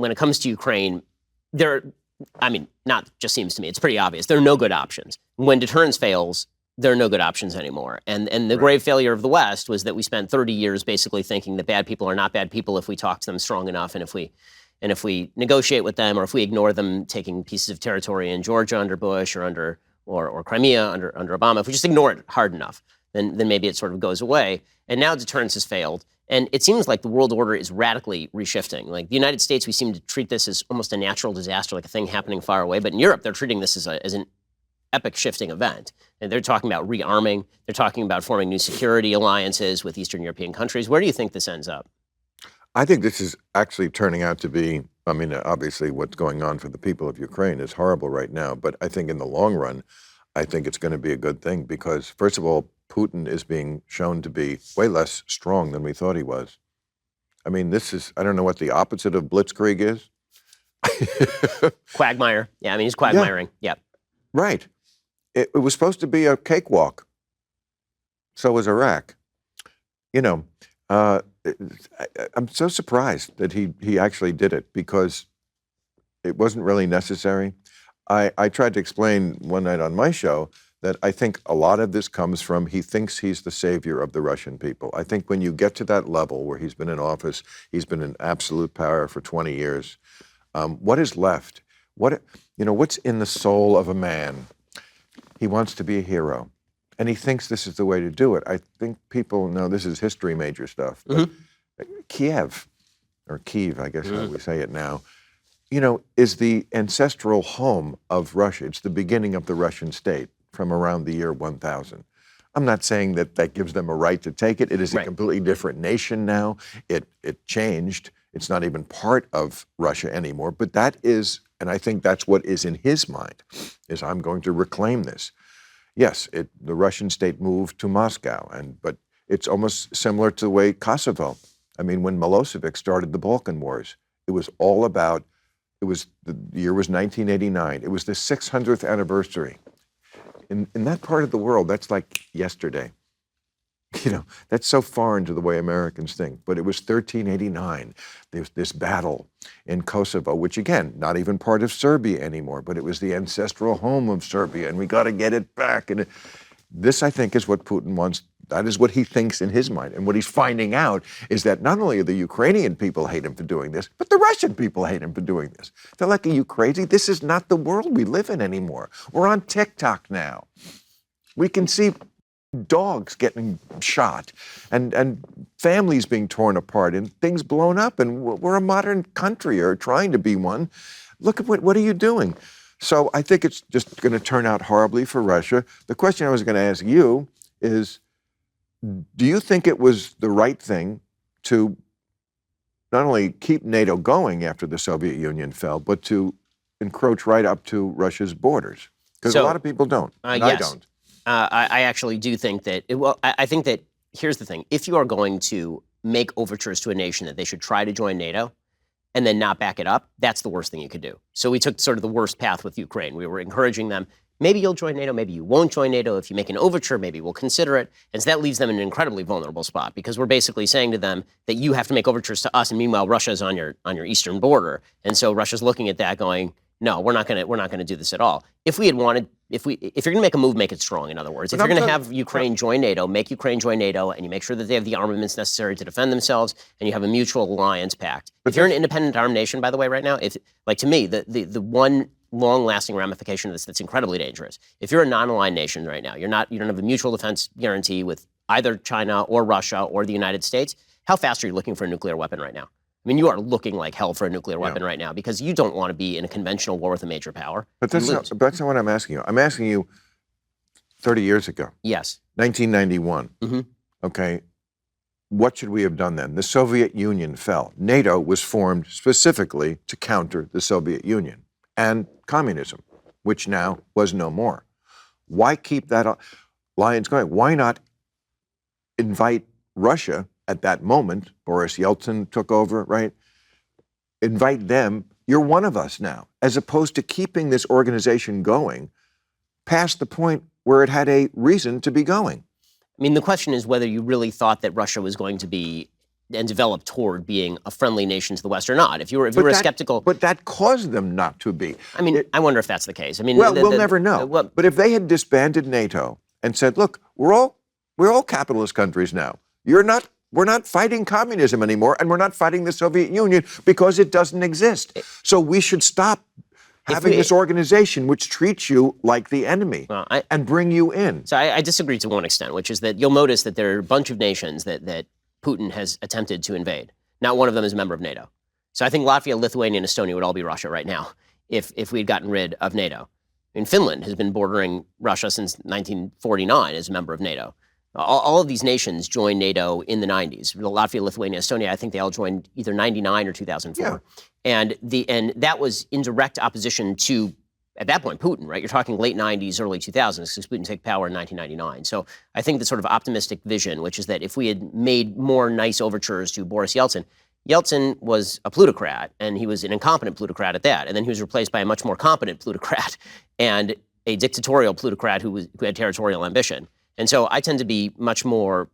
when it comes to Ukraine, not just seems to me, it's pretty obvious. There are no good options. When deterrence fails, there are no good options anymore. And the grave failure of the West was that we spent 30 years basically thinking that bad people are not bad people if we talk to them strong enough, and if we negotiate with them, or if we ignore them taking pieces of territory in Georgia under Bush or Crimea under Obama, if we just ignore it hard enough, then maybe it sort of goes away. And now deterrence has failed. And it seems like the world order is radically reshifting. Like the United States, we seem to treat this as almost a natural disaster, like a thing happening far away. But in Europe, they're treating this as an epic shifting event. And they're talking about rearming. They're talking about forming new security alliances with Eastern European countries. Where do you think this ends up? I think this is actually turning out to be, obviously what's going on for the people of Ukraine is horrible right now. But I think in the long run, I think it's going to be a good thing because, first of all, Putin is being shown to be way less strong than we thought he was. This is, I don't know what the opposite of blitzkrieg is. Quagmire. Yeah, he's quagmiring. Yeah. Right. It was supposed to be a cakewalk. So was Iraq. I'm so surprised that he actually did it because it wasn't really necessary. I tried to explain one night on my show that I think a lot of this comes from he thinks he's the savior of the Russian people. I think when you get to that level where he's been in office, he's been in absolute power for 20 years, what is left? What's in the soul of a man? He wants to be a hero. And he thinks this is the way to do it. I think people know this is history major stuff. But Kiev, or Kyiv, I guess how we say it now, is the ancestral home of Russia. It's the beginning of the Russian state from around the year 1000. I'm not saying that gives them a right to take it. It is a completely different nation now. It changed. It's not even part of Russia anymore. But that is, and I think that's what is in his mind, is I'm going to reclaim this. Yes, the Russian state moved to Moscow, but it's almost similar to the way Kosovo. When Milosevic started the Balkan Wars, it was all about, the year was 1989. It was the 600th anniversary. In that part of the world, that's like yesterday. That's so foreign to the way Americans think. But it was 1389. There's this battle in Kosovo, which again, not even part of Serbia anymore, but it was the ancestral home of Serbia, and we got to get it back. And this, I think, is what Putin wants. That is what he thinks in his mind. And what he's finding out is that not only do the Ukrainian people hate him for doing this, but the Russian people hate him for doing this. They're like, are you crazy? This is not the world we live in anymore. We're on TikTok now. We can see dogs getting shot and families being torn apart and things blown up, and we're a modern country, or trying to be one. Look at what are you doing? So I think it's just going to turn out horribly for Russia. The question I was going to ask you is, do you think it was the right thing to not only keep NATO going after the Soviet Union fell, but to encroach right up to Russia's borders? Because a lot of people don't, and yes. I don't. I actually do think that, I think that, here's the thing. If you are going to make overtures to a nation that they should try to join NATO and then not back it up, that's the worst thing you could do. So we took sort of the worst path with Ukraine. We were encouraging them, maybe you'll join NATO, maybe you won't join NATO. If you make an overture, maybe we'll consider it. And so that leaves them in an incredibly vulnerable spot, because we're basically saying to them that you have to make overtures to us, and meanwhile Russia's on your eastern border. And so Russia's looking at that going, no, we're not going to do this at all. If you're going to make a move, make it strong. In other words, if you're going to have Ukraine join NATO, make Ukraine join NATO, and you make sure that they have the armaments necessary to defend themselves, and you have a mutual alliance pact. If you're an independent armed nation, by the way, right now, to me, the one long-lasting ramification of this that's incredibly dangerous. If you're a non-aligned nation right now, you don't have a mutual defense guarantee with either China or Russia or the United States. How fast are you looking for a nuclear weapon right now? You are looking like hell for a nuclear weapon right now, because you don't want to be in a conventional war with a major power. But that's not what I'm asking you. I'm asking you 30 years ago. Yes. 1991. Okay. What should we have done then? The Soviet Union fell. NATO was formed specifically to counter the Soviet Union and communism, which now was no more. Why keep that alliance going? Why not invite Russia? At that moment, Boris Yeltsin took over, right? Invite them. You're one of us now, as opposed to keeping this organization going past the point where it had a reason to be going. The question is whether you really thought that Russia was going to be and develop toward being a friendly nation to the West or not. If you were skeptical, but that caused them not to be. I mean, I wonder if that's the case. I mean, well, we'll never know. But if they had disbanded NATO and said, "Look, we're all capitalist countries now. We're not fighting communism anymore, and we're not fighting the Soviet Union because it doesn't exist. So we should stop having this organization which treats you like the enemy and bring you in." So I disagree to one extent, which is that you'll notice that there are a bunch of nations that Putin has attempted to invade. Not one of them is a member of NATO. So I think Latvia, Lithuania, and Estonia would all be Russia right now if we had gotten rid of NATO. I mean, Finland has been bordering Russia since 1949 as a member of NATO. All of these nations joined NATO in the 90s. Latvia, Lithuania, Estonia, I think they all joined either 99 or 2004. Yeah. And that was in direct opposition to, at that point, Putin, right? You're talking late 90s, early 2000s, because Putin took power in 1999. So I think the sort of optimistic vision, which is that if we had made more nice overtures to Boris Yeltsin, Yeltsin was a plutocrat, and he was an incompetent plutocrat at that. And then he was replaced by a much more competent plutocrat and a dictatorial plutocrat who had territorial ambition. And so I tend to be much more,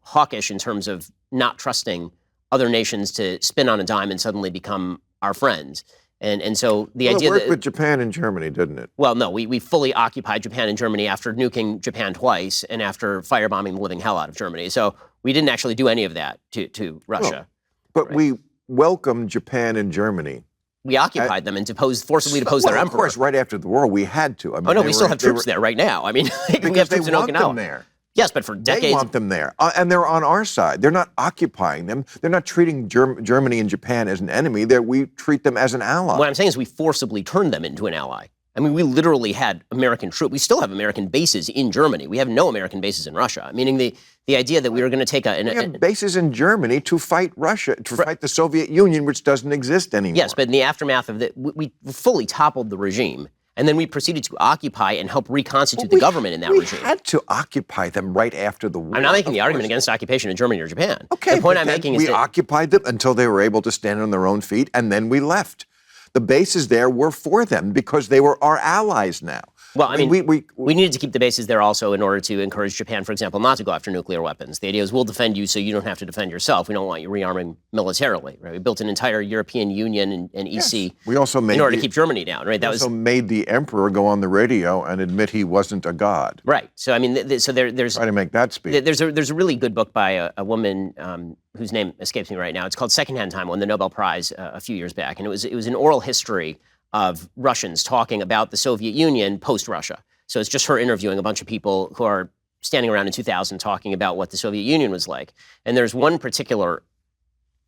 hawkish in terms of not trusting other nations to spin on a dime and suddenly become our friends. And so the idea it worked that with Japan and Germany, didn't it? Well, no, we fully occupied Japan and Germany after nuking Japan twice and after firebombing the living hell out of Germany. So we didn't actually do any of that to Russia. But we welcomed Japan and Germany. We occupied them and forcibly deposed their emperor. Of course, right after the war, we had to. I mean, we still have troops there right now. I mean, we have troops in Okinawa. Them there. Yes, but for decades. They want them there. And they're on our side. They're not occupying them. They're not treating Germany and Japan as an enemy. We treat them as an ally. What I'm saying is we forcibly turned them into an ally. I mean, we literally had American troops. We still have American bases in Germany. We have no American bases in Russia. Meaning the idea that we were going to take we have bases in Germany to fight Russia, fight the Soviet Union, which doesn't exist anymore. Yes, but in the aftermath of we fully toppled the regime. And then we proceeded to occupy and help reconstitute the government in that regime. We had to occupy them right after the war. I'm not making the argument against occupation in Germany or Japan. Okay, the point I'm making is we occupied them until they were able to stand on their own feet, and then we left. The bases there were for them because they were our allies now. Well, I mean, we needed to keep the bases there also in order to encourage Japan, for example, not to go after nuclear weapons. The idea is we'll defend you so you don't have to defend yourself. We don't want you rearming militarily. Right? We built an entire European Union and EC yes. We also made in order to keep Germany down. Right? That also made the emperor go on the radio and admit he wasn't a god. Right. So I mean, there's try to make that speech. There's a really good book by a woman whose name escapes me right now. It's called Secondhand Time, won the Nobel Prize a few years back, and it was an oral history of Russians talking about the Soviet Union post-Russia. So it's just her interviewing a bunch of people who are standing around in 2000 talking about what the Soviet Union was like. And there's one particular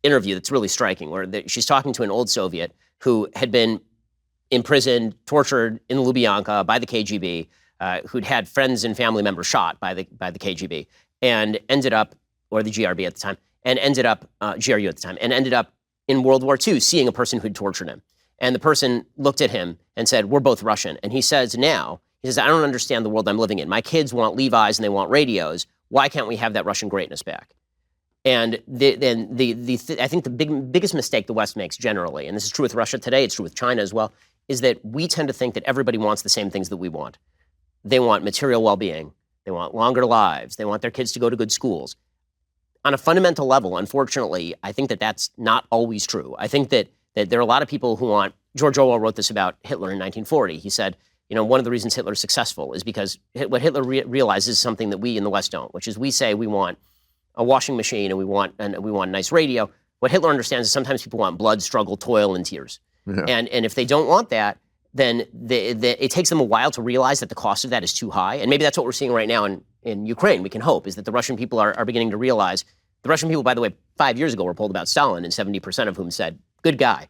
interview that's really striking where she's talking to an old Soviet who had been imprisoned, tortured in Lubyanka by the KGB, who'd had friends and family members shot by the KGB, and ended up, or the GRB at the time, and ended up, GRU at the time, and ended up in World War II seeing a person who'd tortured him. And the person looked at him and said, "We're both Russian." And he says now, "I don't understand the world I'm living in. My kids want Levi's and they want radios. Why can't we have that Russian greatness back?" And I think the biggest mistake the West makes generally, and this is true with Russia today, it's true with China as well, is that we tend to think that everybody wants the same things that we want. They want material well-being. They want longer lives. They want their kids to go to good schools. On a fundamental level, unfortunately, I think that that's not always true. I think that there are a lot of people who want, George Orwell wrote this about Hitler in 1940. He said, one of the reasons Hitler's successful is because what Hitler realizes is something that we in the West don't, which is we say we want a washing machine and we want a nice radio. What Hitler understands is sometimes people want blood, struggle, toil, and tears. Yeah. And if they don't want that, then it takes them a while to realize that the cost of that is too high. And maybe that's what we're seeing right now in Ukraine. We can hope is that the Russian people are beginning to realize. The Russian people, by the way, 5 years ago were polled about Stalin, and 70% of whom said, "Good guy."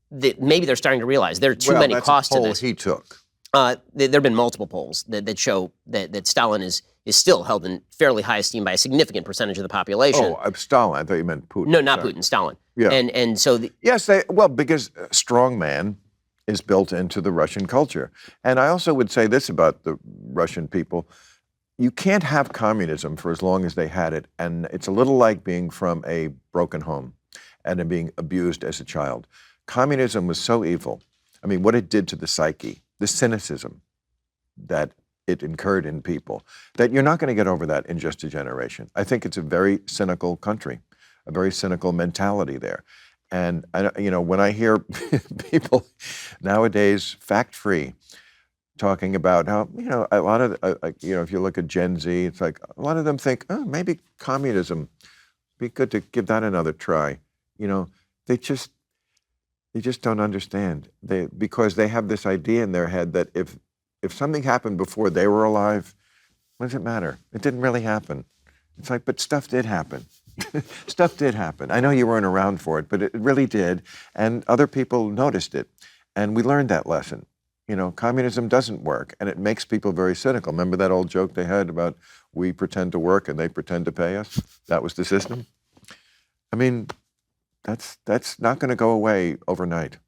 Maybe they're starting to realize there are too many costs to this. He took. There have been multiple polls that show that Stalin is still held in fairly high esteem by a significant percentage of the population. Oh, Stalin. I thought you meant Putin. No, not Putin, Stalin. Yeah. And so... Yes, because strongman is built into the Russian culture. And I also would say this about the Russian people. You can't have communism for as long as they had it. And it's a little like being from a broken home and being abused as a child. Communism was so evil. I mean, what it did to the psyche, the cynicism that it incurred in people, that you're not going to get over that in just a generation. I think it's a very cynical country. a very cynical mentality there. And when I hear people nowadays, fact-free, talking about how a lot of if you look at Gen Z, it's like a lot of them think, oh, maybe communism be good to give that another try. They just don't understand. Because they have this idea in their head that if something happened before they were alive, what does it matter? It didn't really happen. It's like, but stuff did happen. Stuff did happen. I know you weren't around for it, but it really did. And other people noticed it. And we learned that lesson. Communism doesn't work, and it makes people very cynical. Remember that old joke they had about we pretend to work and they pretend to pay us? That was the system. I mean, that's not going to go away overnight.